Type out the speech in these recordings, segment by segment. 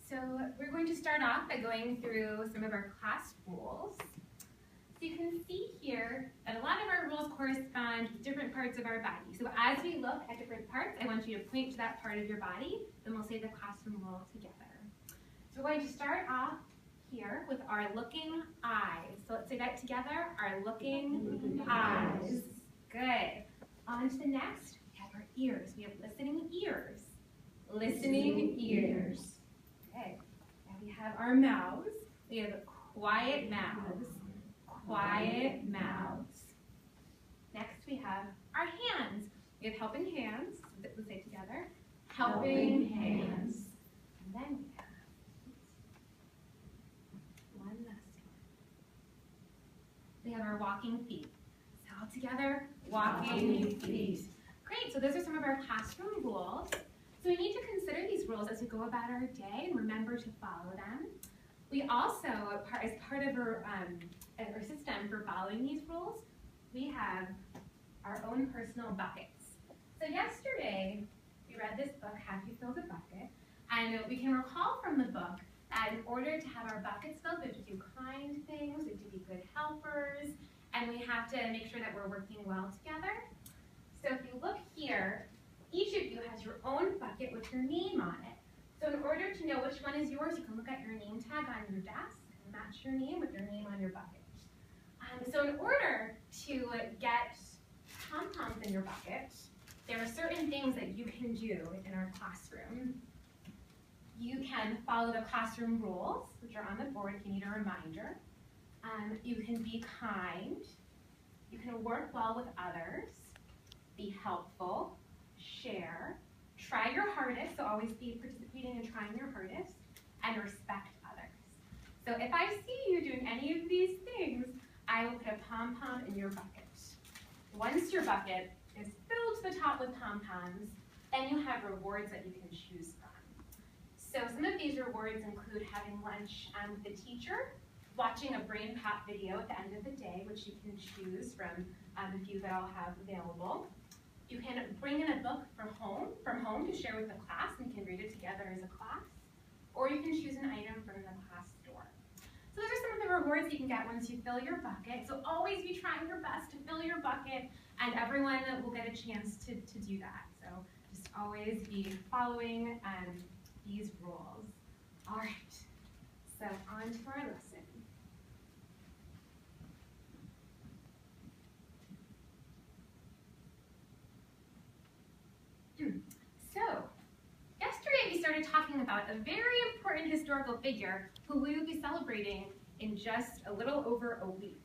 So we're going to start off by going through some of our class rules. So you can see here that a lot of our rules correspond with different parts of our body. So as we look at different parts, I want you to point to that part of your body, then we'll say the classroom rule together. So we're going to start off here with our looking eyes. So let's say that together, our looking eyes. Good. On to the next, we have our ears. We have listening ears. Listening ears. Okay. Now we have our mouths. We have quiet mouths. Quiet mouths. Next we have our hands. We have helping hands. Let's say together. Helping hands. And then we have one last one. We have our walking feet. So all together, walking feet. Great, so those are some of our classroom rules. So we need to consider these rules as we go about our day and remember to follow them. We also, as part of our system for following these rules, we have our own personal buckets. So yesterday, we read this book, Have You Filled a Bucket? And we can recall from the book that in order to have our buckets filled, we have to do kind things, we have to be good helpers, and we have to make sure that we're working well together. So if you look here, each of you has your own bucket with your name on it. So in order to know which one is yours, you can look at your name tag on your desk and match your name with your name on your bucket. So in order to get pom-poms in your bucket, there are certain things that you can do in our classroom. You can follow the classroom rules, which are on the board if you need a reminder. You can be kind. You can work well with others. Be helpful. Share. Try your hardest, so always be participating and trying your hardest, and respect others. So if I see you doing any of these things, I will put a pom-pom in your bucket. Once your bucket is filled to the top with pom-poms, then you have rewards that you can choose from. So some of these rewards include having lunch with the teacher, watching a brain pop video at the end of the day, which you can choose from a few that I'll have available. You can bring in a book from home to share with the class, and you can read it together as a class. Or you can choose an item from the class store. So those are some of the rewards you can get once you fill your bucket. So always be trying your best to fill your bucket, and everyone will get a chance to do that. So just always be following these rules. All right, so on to our lesson. So, yesterday we started talking about a very important historical figure who we will be celebrating in just a little over a week.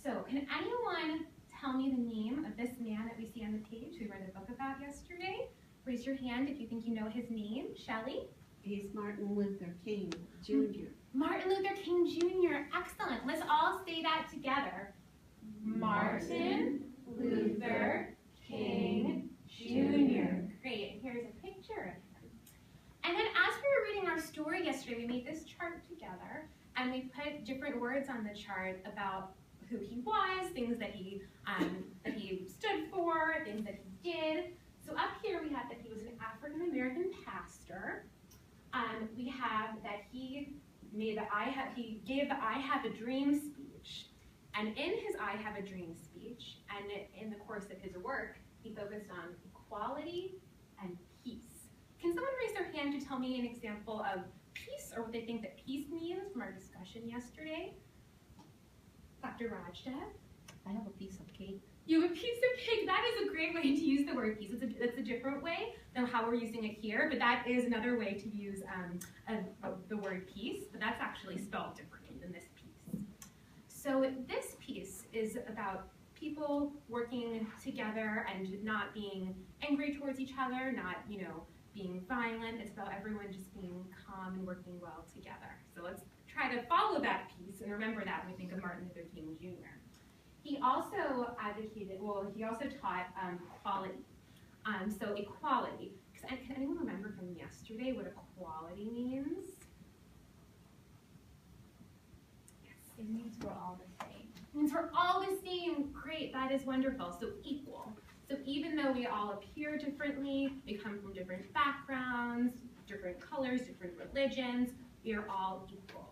So, can anyone tell me the name of this man that we see on the page we read a book about yesterday? Raise your hand if you think you know his name. Shelley? He's Martin Luther King, Jr. Martin Luther King, Jr. Excellent. Let's all say that together. Martin Luther King, Jr. Great, and here's a picture of him. And then as we were reading our story yesterday, we made this chart together, and we put different words on the chart about who he was, things that he stood for, things that he did. So up here we have that he was an African-American pastor. We have that he gave the I Have a Dream speech. And in his I Have a Dream speech, and in the course of his work, he focused on equality and peace. Can someone raise their hand to tell me an example of peace, or what they think that peace means from our discussion yesterday? Dr. Rajdev? I have a piece of cake. You have a piece of cake. That is a great way to use the word peace. It's a different way than how we're using it here, but that is another way to use the word peace, but that's actually spelled differently than this piece. So this piece is about people working together and not being angry towards each other, not, being violent. It's about everyone just being calm and working well together. So let's try to follow that piece and remember that when we think of Martin Luther King, Jr. He also he also taught equality. So equality, can anyone remember from yesterday what equality means? Yes, it means we're all the same. It means we're all the same. Great, that is wonderful. So equal. So even though we all appear differently, we come from different backgrounds, different colors, different religions. We are all equal.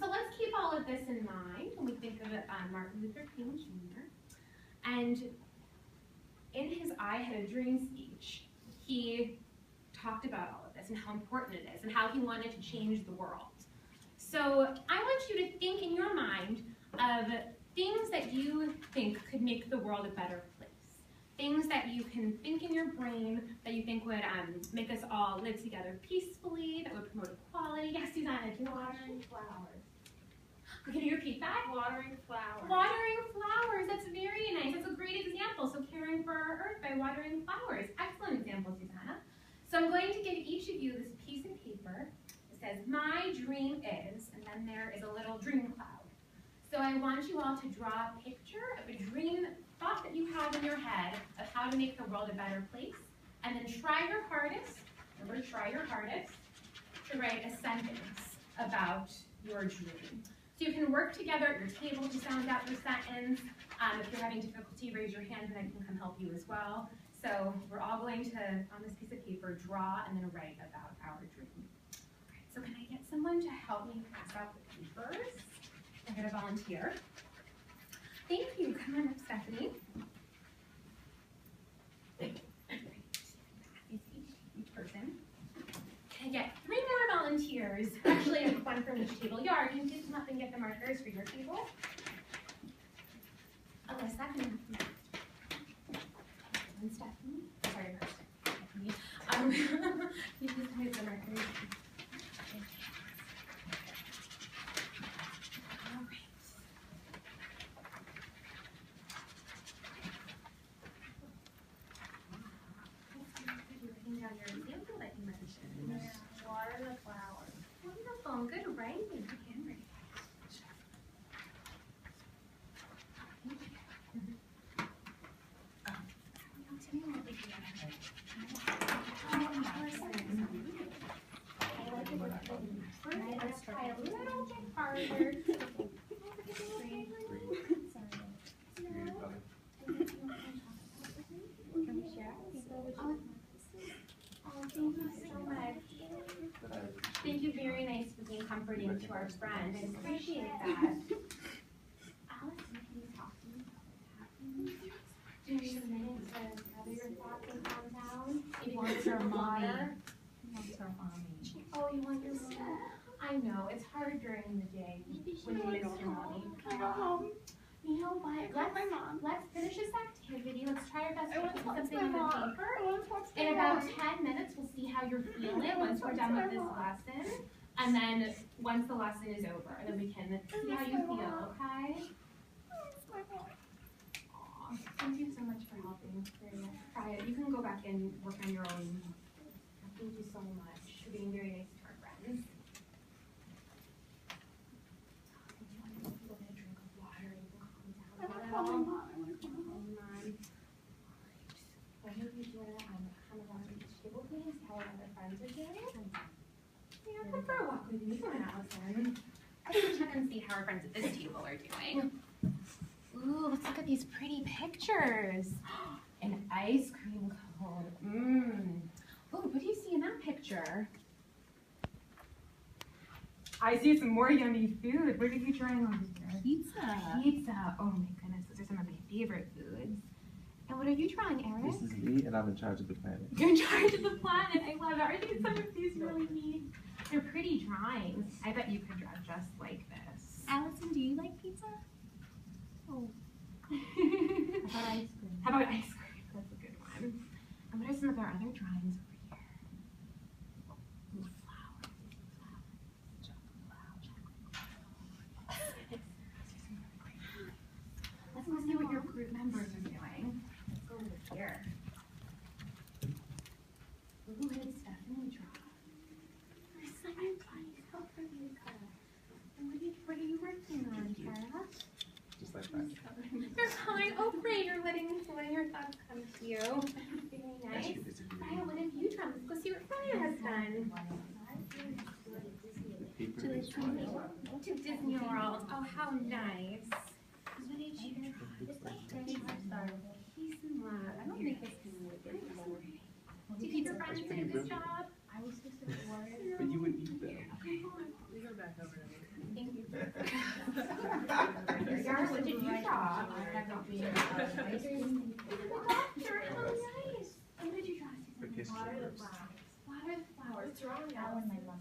So let's keep all of this in mind when we think of Martin Luther King Jr. And in his I Had a Dream speech, he talked about all of this and how important it is and how he wanted to change the world. So I want you to think in your mind of things that you think could make the world a better place. Things that you can think in your brain that you think would make us all live together peacefully, that would promote equality. Yes, Susanna, do you want Watering flowers. Can you repeat that? Watering flowers. Watering flowers, that's very nice. That's a great example. So caring for our earth by watering flowers. Excellent example, Susanna. So I'm going to give each of you this piece of paper. It says, my dream is, and then there is a little dream cloud. So I want you all to draw a picture of a dream thought that you have in your head of how to make the world a better place. And then try your hardest, remember, try your hardest to write a sentence about your dream. So you can work together at your table to sound out your sentence. If you're having difficulty, raise your hand and I can come help you as well. So we're all going to, on this piece of paper, draw and then write about our dream. All right, so can I get someone to help me pass out the papers? I'm going to volunteer. Thank you. Come on up, Stephanie. Each person. Can I get 3 more volunteers? Actually, one from each table. Yara, can you come up and get the markers for your table? Alyssa, can and Stephanie. Sorry, Stephanie. You just move the markers. All right. You're writing down your example that you mentioned. Yeah, water the flowers. Wonderful. Good writing. Good handwriting. Let's try a little bit harder. Can we share? Oh, thank you so much. Thank you, very nice for being comforting to our friend. I appreciate that. Alice, can you talk to me about what happened? Do you need a minute to gather your thoughts and calm down? Maybe Wants drink her some mommy. water? Wants her mommy. Oh, you want your mom? I know, it's hard during the day when you miss your mommy. Can I go home? You know what? My mom. Let's finish this activity. Let's try our best I to want put to talk something to on my the mom. paper. I want to talk to In my about mom. 10 minutes, we'll see how you're feeling once we're done with this lesson. And then once the lesson is over, then we can see how you feel, okay? Aw, thank you so much for helping. Try it. You can go back and work on your own. Thank you so much for being very nice to our friends. Do you want to go get a drink of water and calm down? I want to call my mom. I want to call my mom. Why don't you join come along to each table, please? How our other friends are doing? Yeah, come for a walk with me. Come on, Allison. I can check and see how our friends at this table are doing. Ooh, let's look at these pretty pictures. An ice cream cone. Mmm. Ooh, what do you see in that picture? I see some more yummy food. What are you trying on here? Pizza. Pizza. Oh my goodness, those are some of my favorite foods. And what are you trying, Eric? This is me, and I'm in charge of the planet. You're in charge of the planet. I love it. Are you some of these really neat? They're pretty drawings. I bet you could draw just like this. Allison, do you like pizza? Oh. How How about ice cream? about ice cream? That's a good one. And what are some of our other drawings over here? Ooh, flowers. Let's go see what your group members are doing. Let's go over here. Ooh, what did Stephanie draw? What are you working on, Tara? Just like that. You're coloring. Oh, great! You're letting your thoughts come to you. Very nice. Actually, this is Freya, what have you drawn? Let's go see what Freya has done. paper To the is Disney drawing. To Disney World. Oh, how nice. What did you draw? Looks like Peace and love. I don't think it's gonna work. Did your friends do a good job? I was just But you would eat them. We go back over to me. Thank you. Yara, what did you draw? I haven't been, Doctor, how nice. And what did you draw? Vacation rivers. Water the flowers. What's wrong, Alan, my mom?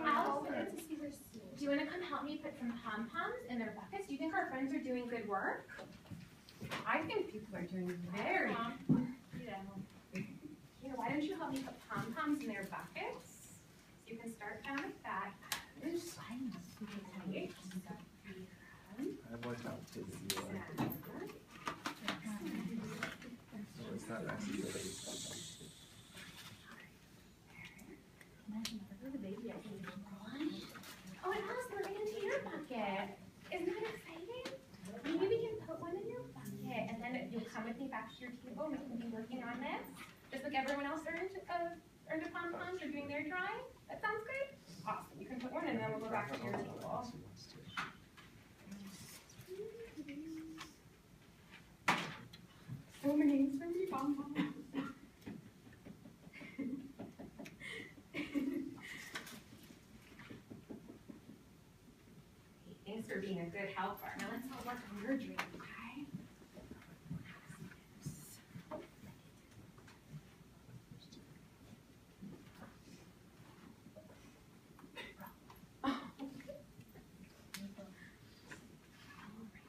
Alice, do you want to come help me put some pom-poms in their buckets? Do you think our friends are doing good work? I think people are doing very good. Here, why don't you help me put pom-poms in their buckets? You can start down like that. And right. I have more complicated than you are. No, it's not actually so late. Oh, and Alice, we're into your bucket. Isn't that exciting? Maybe we can put one in your bucket, and then you'll come with me back to your table, and we can be working on this. Just like everyone else earned a pom-poms or doing their drawing. That sounds great. Awesome. You can put one, and then we'll go back to your table. So many pom-poms. Thanks for being a good helper. Now let's all work on your dream, okay?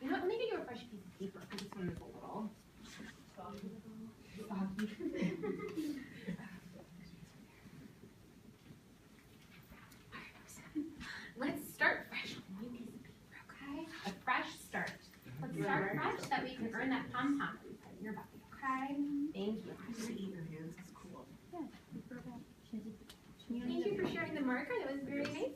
You know what, let me get you a fresh piece of paper because this one is a little soggy. Let's start fresh with a new piece of paper, okay? A fresh start. Let's start fresh so that we can earn that pom-pom that we put in your bucket, okay? Thank you. Thank you for sharing the marker. That was very nice.